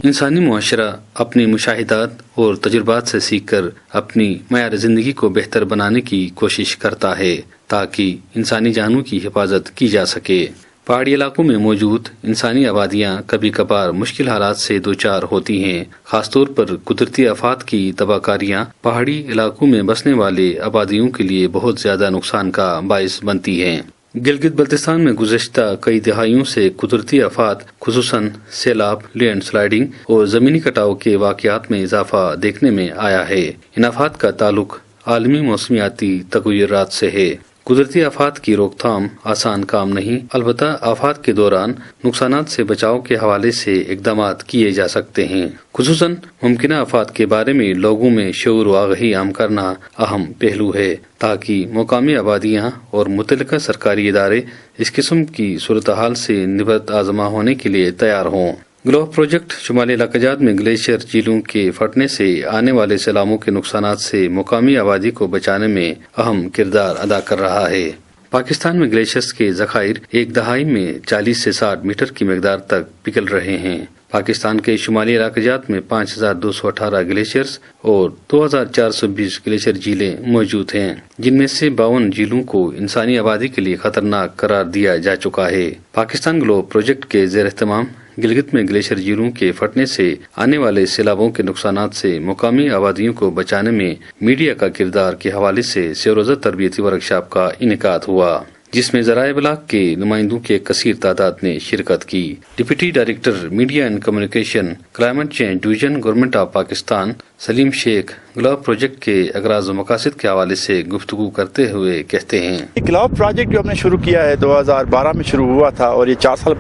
انسانی معاشرہ اپنی مشاہدات اور تجربات سے سیکھ کر اپنی معیار زندگی کو بہتر بنانے کی کوشش کرتا ہے تاکہ انسانی جانوں کی حفاظت کی جا سکے۔ پہاڑی علاقوں میں موجود انسانی آبادیاں کبھی کبھار مشکل حالات سے دوچار ہوتی ہیں، خاص طور پر قدرتی آفات کی تباہ کاریاں پہاڑی علاقوں میں بسنے والے آبادیوں کے لیے بہت زیادہ نقصان کا باعث بنتی ہیں۔ گلگت بلتستان میں گزشتہ کئی دہائیوں سے قدرتی آفات خصوصاً سیلاب، لینڈ سلائیڈنگ اور زمینی کٹاؤ کے واقعات میں اضافہ دیکھنے میں آیا ہے۔ ان آفات کا تعلق عالمی موسمیاتی تغیرات سے ہے۔ قدرتی آفات کی روک تھام آسان کام نہیں، البتہ آفات کے دوران نقصانات سے بچاؤ کے حوالے سے اقدامات کیے جا سکتے ہیں۔ خصوصاً ممکنہ آفات کے بارے میں لوگوں میں شعور و آگہی عام کرنا اہم پہلو ہے تاکہ مقامی آبادیاں اور متعلقہ سرکاری ادارے اس قسم کی صورتحال سے نبرد آزما ہونے کے لیے تیار ہوں۔ گلوب پروجیکٹ شمالی علاقہ جات میں گلیشیئر جھیلوں کے پھٹنے سے آنے والے سیلابوں کے نقصانات سے مقامی آبادی کو بچانے میں اہم کردار ادا کر رہا ہے۔ پاکستان میں گلیشیئرز کے ذخائر ایک دہائی میں 40 سے 60 میٹر کی مقدار تک پگھل رہے ہیں۔ پاکستان کے شمالی علاقہ جات میں 5218 گلیشیئرز اور 2420 گلیشیئر جھیلیں موجود ہیں، جن میں سے 52 جھیلوں کو انسانی آبادی کے لیے خطرناک قرار دیا جا چکا ہے۔ پاکستان گلوب پروجیکٹ کے زیر اہتمام گلگت میں گلیشیئر جھیلوں کے پھٹنے سے آنے والے سیلابوں کے نقصانات سے مقامی آبادیوں کو بچانے میں میڈیا کا کردار کے حوالے سے سہ روزہ تربیتی ورکشاپ کا انعقاد ہوا، جس میں ذرائع ابلاغ کے نمائندوں کی ایک کثیر تعداد نے شرکت کی۔ Deputy director media and communication climate change division government of Pakistan Saleem Sheikh globe project کے اغراض و مقاصد کے حوالے سے گفتگو کرتے ہوئے کہتے ہیں، گلوب پروجیکٹ جو ہم نے شروع کیا ہے 2012 میں شروع ہوا تھا اور یہ 4 سال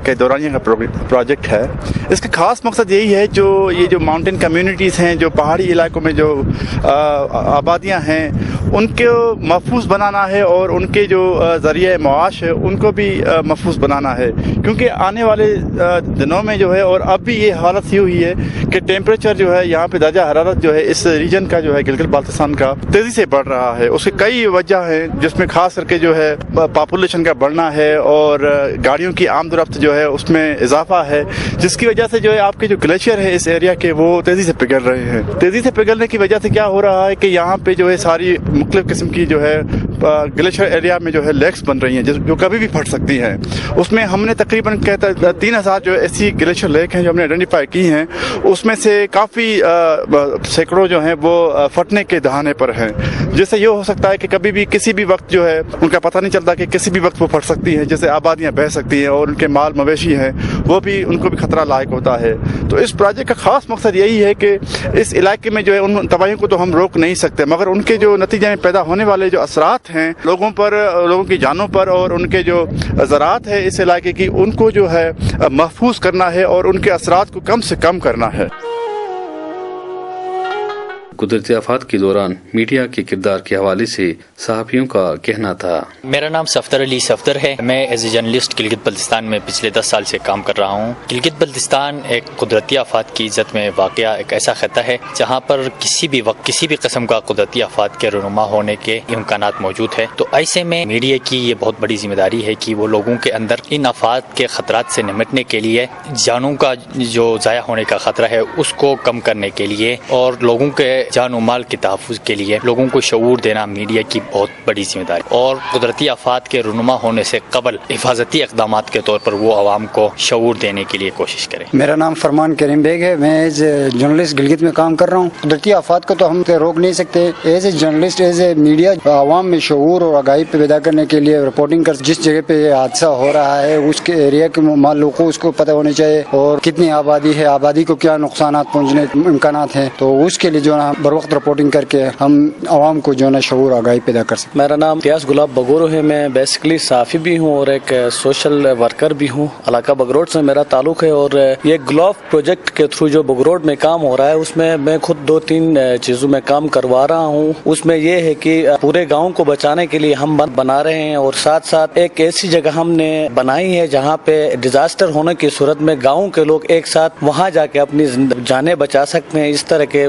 کے دورانیہ کا پروجیکٹ ہے۔ اس کا خاص مقصد یہی ہے یہ جو ماؤنٹین کمیونٹیز ہیں، جو پہاڑی علاقوں میں جو آبادیاں ہیں، ان کو محفوظ بنانا ہے اور ان کے جو ذریعہ معاش ہے ان کو بھی محفوظ بنانا ہے، کیونکہ آنے والے دنوں میں جو ہے اور اب بھی یہ حالت یہ ہوئی ہے کہ ٹیمپریچر جو ہے یہاں پہ درجہ حرارت جو ہے اس ریجن کا جو ہے گلگت بلتستان کا تیزی سے بڑھ رہا ہے۔ اس کے کئی وجہ ہیں، جس میں خاص کر کے جو ہے پاپولیشن کا بڑھنا ہے اور گاڑیوں کی آمد و رفت جو ہے اس میں اضافہ ہے، جس کی وجہ سے جو ہے آپ کے جو گلیشیئر ہے اس ایریا کے وہ تیزی سے پگھل رہے ہیں۔ تیزی سے پگھلنے کی وجہ سے کیا ہو رہا ہے کہ یہاں پہ جو ہے ساری مختلف قسم کی جو ہے گلیشیئر ایریا میں جو ہے لیکس بن رہی ہیں جو کبھی بھی پھٹ سکتی ہیں۔ اس میں ہم نے تقریباً 3000 جو ایسی گلیشیئر لیک ہیں جو ہم نے آئیڈینٹیفائی کی ہیں، اس میں سے کافی سینکڑوں جو ہیں وہ پھٹنے کے دہانے پر ہیں، جس سے یہ ہو سکتا ہے کہ کبھی بھی کسی بھی وقت جو ہے ان کا پتہ نہیں چلتا کہ کسی بھی وقت وہ پھٹ سکتی ہیں، جیسے آبادیاں بہہ سکتی ہیں اور ان کے مال مویشی ہیں وہ بھی ان کو بھی خطرہ لاحق ہوتا ہے۔ تو اس پروجیکٹ کا خاص مقصد یہی ہے کہ اس علاقے میں جو ہے ان تباہیوں کو تو ہم روک نہیں سکتے، مگر ان کے جو نتیجے میں پیدا ہونے والے جو اثرات ہیں لوگوں پر، لوگوں کی جانوں پر اور ان کے جو زراعت ہے اس علاقے کی، ان کو جو ہے محفوظ کرنا ہے اور ان کے اثرات کو کم سے کم کرنا ہے۔ قدرتی آفات کے دوران میڈیا کے کردار کے حوالے سے صحافیوں کا کہنا تھا۔ میرا نام صفدر علی صفدر ہے، میں as a journalist Gilgit Baltistan میں پچھلے 10 سال سے کام کر رہا ہوں۔ گلگت بلتستان ایک قدرتی آفات کی عزت میں واقع ایک ایسا خطہ ہے جہاں پر کسی بھی وقت کسی بھی قسم کا قدرتی آفات کے رونما ہونے کے امکانات موجود ہے۔ تو ایسے میں میڈیا کی یہ بہت بڑی ذمہ داری ہے کہ وہ لوگوں کے اندر ان آفات کے خطرات سے نمٹنے کے لیے، جانوں کا جو ضائع ہونے کا خطرہ ہے اس کو کم کرنے کے لیے اور لوگوں کے جان و مال کے تحفظ کے لیے لوگوں کو شعور دینا میڈیا کی بہت بڑی ذمہ داری، اور قدرتی آفات کے رونما ہونے سے قبل حفاظتی اقدامات کے طور پر وہ عوام کو شعور دینے کے لیے کوشش کریں۔ میرا نام فرمان کریم بیگ ہے، میں ایز اے جرنلسٹ گلگت میں کام کر رہا ہوں۔ قدرتی آفات کو تو ہم روک نہیں سکتے، as a journalist as a media عوام میں شعور اور آگاہی پیدا کرنے کے لیے رپورٹنگ کر، جس جگہ پہ یہ حادثہ ہو رہا ہے اس کے ایریا کے لوگوں کو اس کو پتہ ہونا چاہیے اور کتنی آبادی ہے، آبادی کو کیا نقصانات پہنچنے امکانات ہیں، تو اس کے لیے جو ہے بر وقت رپورٹنگ کر کے ہم عوام کو جو ہے شعور آگاہی پیدا کر سکتے۔ میرا نام امتیاز گلاب بگورو ہے، میں بیسیکلی صحافی بھی ہوں اور ایک سوشل ورکر بھی ہوں۔ علاقہ بگروڈ سے میرا تعلق ہے اور یہ گلوب پروجیکٹ کے تھرو جو بگروڈ میں کام ہو رہا ہے اس میں خود 2-3 چیزوں میں کام کروا رہا ہوں۔ اس میں یہ ہے کہ پورے گاؤں کو بچانے کے لیے ہم بند بنا رہے ہیں اور ساتھ ساتھ ایک ایسی جگہ ہم نے بنائی ہے جہاں پہ ڈیزاسٹر ہونے کی صورت میں گاؤں کے لوگ ایک ساتھ وہاں جا کے اپنی جانیں بچا سکتے ہیں۔ اس طرح کے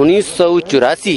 1984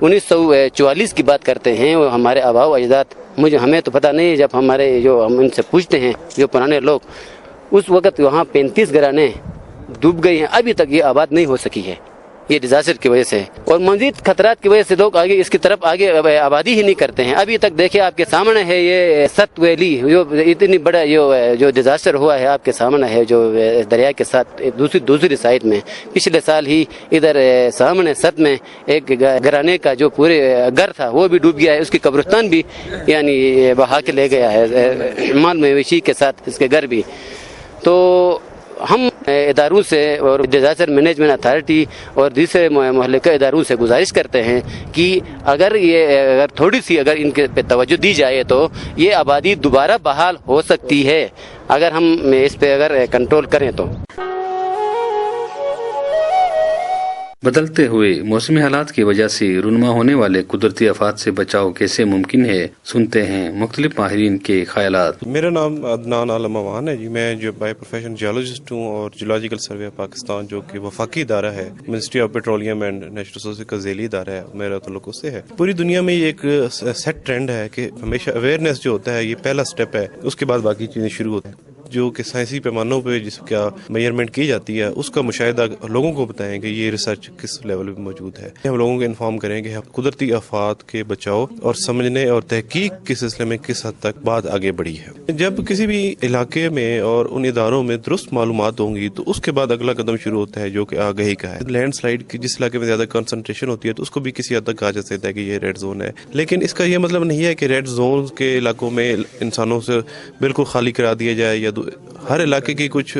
1944 کی بات کرتے ہیں، وہ ہمارے آباء و اجداد، ہمیں تو پتہ نہیں، جب ہم ان سے پوچھتے ہیں جو پرانے لوگ، اس وقت وہاں 35 گھرانے ڈوب گئی ہیں، ابھی تک یہ آباد نہیں ہو سکی ہے، یہ ڈیزاسٹر کی وجہ سے، اور مزید خطرات کی وجہ سے لوگ آگے اس کی طرف آگے آبادی ہی نہیں کرتے ہیں۔ ابھی تک دیکھیں آپ کے سامنے ہے یہ ست ویلی، جو اتنی بڑا جو ڈیزاسٹر ہوا ہے آپ کے سامنے ہے، جو دریا کے ساتھ دوسری سائڈ میں، پچھلے سال ہی ادھر سامنے ست میں ایک گھرانے کا جو پورے گھر تھا وہ بھی ڈوب گیا ہے، اس کی قبرستان بھی یعنی بہا کے لے گیا ہے، مال مویشی کے ساتھ اس کے گھر بھی۔ تو ہم اداروں سے اور ڈیزاسٹر مینجمنٹ اتھارٹی اور دوسرے متعلقہ اداروں سے گزارش کرتے ہیں کہ اگر تھوڑی سی ان کے پہ توجہ دی جائے تو یہ آبادی دوبارہ بحال ہو سکتی ہے، اگر ہم اس پہ کنٹرول کریں تو۔ بدلتے ہوئے موسمی حالات کی وجہ سے رونما ہونے والے قدرتی آفات سے بچاؤ کیسے ممکن ہے، سنتے ہیں مختلف ماہرین کے خیالات۔ میرا نام عدنان عالم اوان ہے جی، میں جو بائی پروفیشن جیولوجسٹ ہوں اور جیولوجیکل سروے آف پاکستان جو کہ وفاقی ادارہ ہے، ministry of petroleum and natural resources کا ذیلی ادارہ ہے، میرا تعلق اس سے ہے۔ پوری دنیا میں یہ ایک سیٹ ٹرینڈ ہے کہ ہمیشہ اویئرنیس جو ہوتا ہے یہ پہلا سٹیپ ہے، اس کے بعد باقی چیزیں شروع ہوتی ہیں۔ جو کہ سائنسی پیمانوں پہ جس کا میئرمنٹ کی جاتی ہے اس کا مشاہدہ لوگوں کو بتائیں کہ یہ ریسرچ کس لیول پہ موجود ہے، ہم لوگوں کو انفارم کریں کہ قدرتی آفات کے بچاؤ اور سمجھنے اور تحقیق کے سلسلے میں کس حد تک بات آگے بڑھی ہے۔ جب کسی بھی علاقے میں اور ان اداروں میں درست معلومات ہوں گی تو اس کے بعد اگلا قدم شروع ہوتا ہے جو کہ آگہی کا ہے۔ لینڈ سلائیڈ کی جس علاقے میں زیادہ کنسنٹریشن ہوتی ہے تو اس کو بھی کسی حد تک کہا جا سکتا ہے کہ یہ ریڈ زون ہے، لیکن اس کا یہ مطلب نہیں ہے کہ ریڈ زون کے علاقوں میں انسانوں سے بالکل خالی کرا دیا جائے، یا ہر علاقے کی کچھ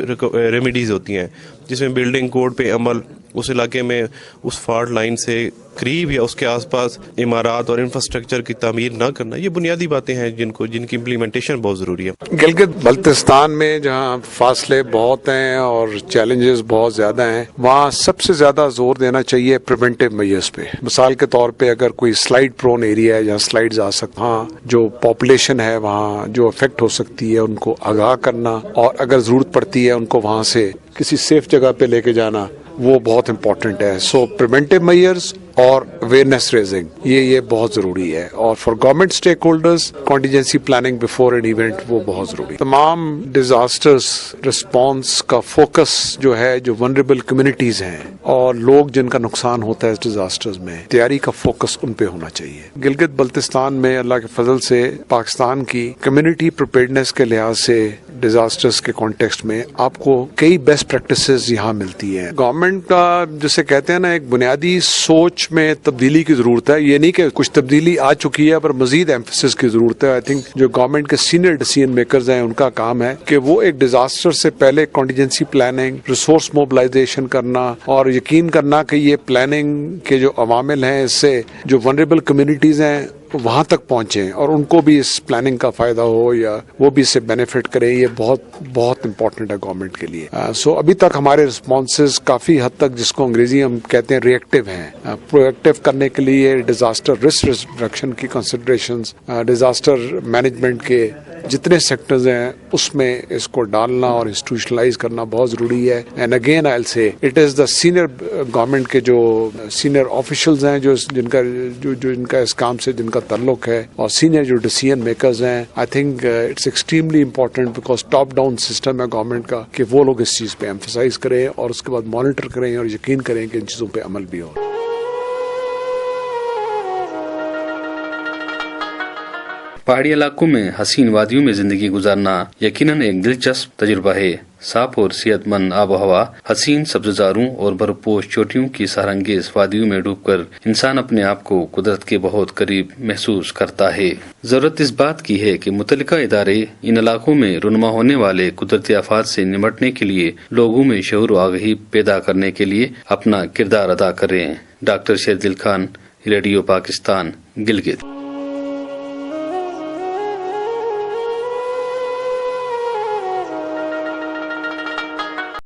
ریمیڈیز ہوتی ہیں جس میں بلڈنگ کوڈ پہ عمل، اس علاقے میں اس فالٹ لائن سے قریب یا اس کے آس پاس عمارات اور انفراسٹرکچر کی تعمیر نہ کرنا، یہ بنیادی باتیں ہیں جن کی امپلیمنٹیشن بہت ضروری ہے۔ گلگت بلتستان میں جہاں فاصلے بہت ہیں اور چیلنجز بہت زیادہ ہیں، وہاں سب سے زیادہ زور دینا چاہیے پریونٹیو میجرز پہ۔ مثال کے طور پہ اگر کوئی سلائڈ پرون ایریا ہے جہاں سلائڈز آ سکتے، ہاں جو پاپولیشن ہے وہاں جو افیکٹ ہو سکتی ہے ان کو آگاہ کرنا، اور اگر ضرورت پڑتی ہے ان کو وہاں سے کسی سیف جگہ پہ لے کے جانا، وہ بہت امپورٹنٹ ہے۔ سو پریونٹیو میجرز اور اویئرنیس ریزنگ یہ بہت ضروری ہے، اور for government stake holders contingency planning before an event وہ بہت ضروری ہے۔ تمام ڈیزاسٹرز رسپانس کا فوکس جو ہے جو ونریبل کمیونٹیز ہیں اور لوگ جن کا نقصان ہوتا ہے اس ڈیزاسٹرز میں، تیاری کا فوکس ان پہ ہونا چاہیے۔ گلگت بلتستان میں اللہ کے فضل سے پاکستان کی کمیونٹی پریپیئرڈنیس کے لحاظ سے ڈیزاسٹرز کے کانٹیکسٹ میں آپ کو کئی بیسٹ پریکٹسز یہاں ملتی ہیں۔ گورنمنٹ کا جسے کہتے ہیں نا ایک بنیادی سوچ میں تبدیلی کی ضرورت ہے، یہ نہیں کہ کچھ تبدیلی آ چکی ہے پر مزید ایمفیسس کی ضرورت ہے۔ آئی تھنک جو گورنمنٹ کے سینئر ڈیسیژن میکرز ہیں ان کا کام ہے کہ وہ ایک ڈیزاسٹر سے پہلے کانٹیجنسی پلاننگ، ریسورس موبلائزیشن کرنا اور یقین کرنا کہ یہ پلاننگ کے جو عوامل ہیں اس سے جو ونریبل کمیونٹیز ہیں وہاں تک پہنچیں اور ان کو بھی اس پلاننگ کا فائدہ ہو یا وہ بھی اس سے بینیفٹ کریں، یہ بہت امپورٹنٹ ہے گورنمنٹ کے لیے۔ سو ابھی تک ہمارے رسپانسز کافی حد تک جس کو انگریزی ہم کہتے ہیں ری ایکٹیو ہیں۔ پرو ایکٹیو کرنے کے لیے ڈیزاسٹر رسک ریڈکشن کی کنسیڈریشنز، ڈیزاسٹر مینجمنٹ کے جتنے سیکٹرز ہیں اس میں اس کو ڈالنا اور انسٹیٹیوشنلائز کرنا بہت ضروری ہے۔ اینڈ اگین آئی ول سے it is the senior government کے جو سینئر آفیشلز ہیں جن کا اس کام سے جن کا تعلق ہے، اور سینئر جو ڈیسیژن میکرز ہیں، I think it's extremely important because top down system ہے گورنمنٹ کا کہ وہ لوگ اس چیز پہ ایمفسائز کریں اور اس کے بعد مانیٹر کریں اور یقین کریں کہ ان چیزوں پہ عمل بھی ہو۔ پہاڑی علاقوں میں حسین وادیوں میں زندگی گزارنا یقیناً ایک دلچسپ تجربہ ہے۔ صاف اور صحت مند آب و ہوا، حسین سبززاروں اور برپوش چوٹیوں کی سحرانگیز وادیوں میں ڈوب کر انسان اپنے آپ کو قدرت کے بہت قریب محسوس کرتا ہے۔ ضرورت اس بات کی ہے کہ متعلقہ ادارے ان علاقوں میں رونما ہونے والے قدرتی آفات سے نمٹنے کے لیے لوگوں میں شعور و آگہی پیدا کرنے کے لیے اپنا کردار ادا کریں۔ Doctor Sherdil Khan, radio Pakistan, Gilgit.